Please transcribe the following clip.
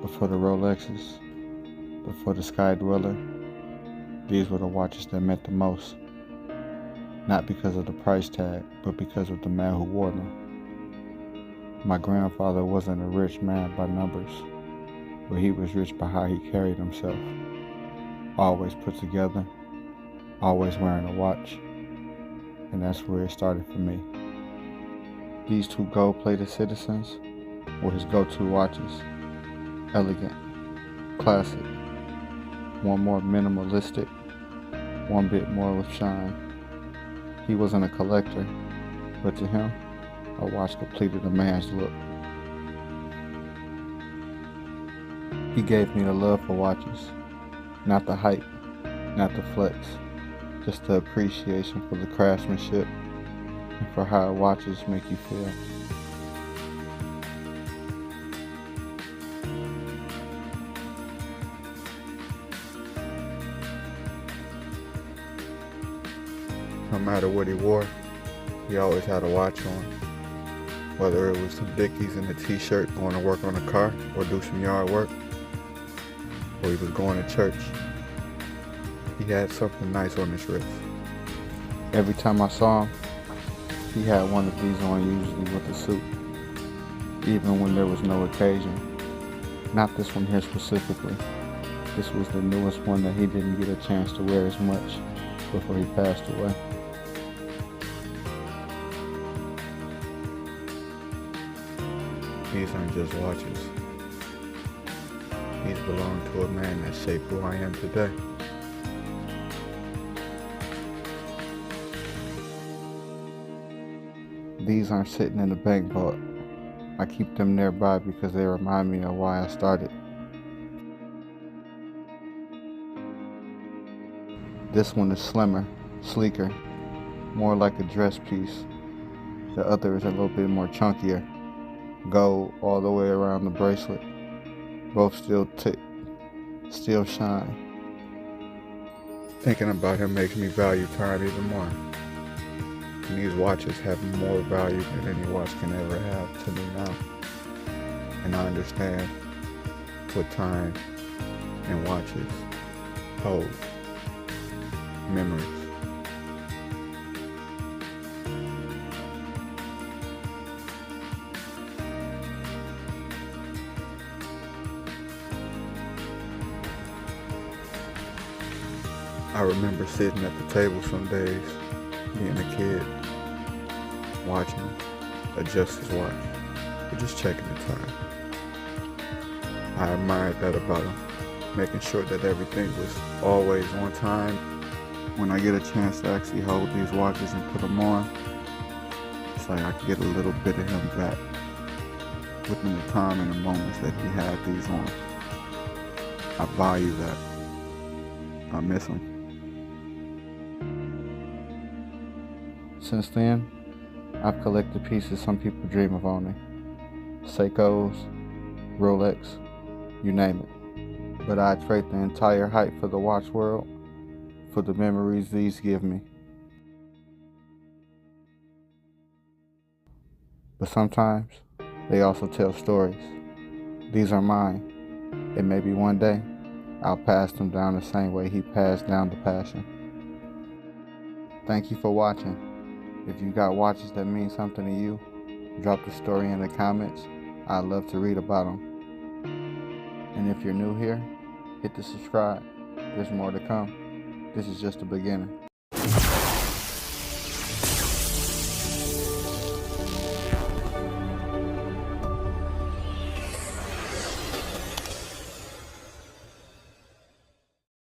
Before the Rolexes, before the Sky Dweller, these were the watches that meant the most. Not because of the price tag, but because of the man who wore them. My grandfather wasn't a rich man by numbers, but he was rich by how he carried himself. Always put together, always wearing a watch, and that's where it started for me. These two gold-plated Citizens were his go-to watches. Elegant, classic, one more minimalistic, one bit more with shine. He wasn't a collector, but to him, a watch completed a man's look. He gave me the love for watches, not the hype, not the flex, just the appreciation for the craftsmanship and for how watches make you feel. No matter what he wore, he always had a watch on. Whether it was some Dickies and a t-shirt going to work on a car or do some yard work, or he was going to church, he had something nice on his wrist. Every time I saw him, he had one of these on, usually with a suit, even when there was no occasion. Not this one here specifically. This was the newest one that he didn't get a chance to wear as much before he passed away. These aren't just watches. These belong to a man that shaped who I am today. These aren't sitting in the bank vault. I keep them nearby because they remind me of why I started. This one is slimmer, sleeker, more like a dress piece. The other is a little bit more chunkier. Gold all the way around the bracelet. Both still tick, still shine. Thinking about him makes me value time even more. And these watches have more value than any watch can ever have to me now. And I understand what time and watches hold. Memories. I remember sitting at the table some days, being a kid, watching him adjust his watch, or just checking the time. I admired that about him, making sure that everything was always on time. When I get a chance to actually hold these watches and put them on, it's like I can get a little bit of him back within the time and the moments that he had these on. I value that. I miss him. Since then, I've collected pieces some people dream of owning. Seikos, Rolex, you name it. But I'd trade the entire hype for the watch world for the memories these give me. But sometimes, they also tell stories. These are mine, and maybe one day, I'll pass them down the same way he passed down the passion. Thank you for watching. If you got watches that mean something to you, drop the story in the comments. I'd love to read about them. And if you're new here, hit the subscribe. There's more to come. This is just the beginning.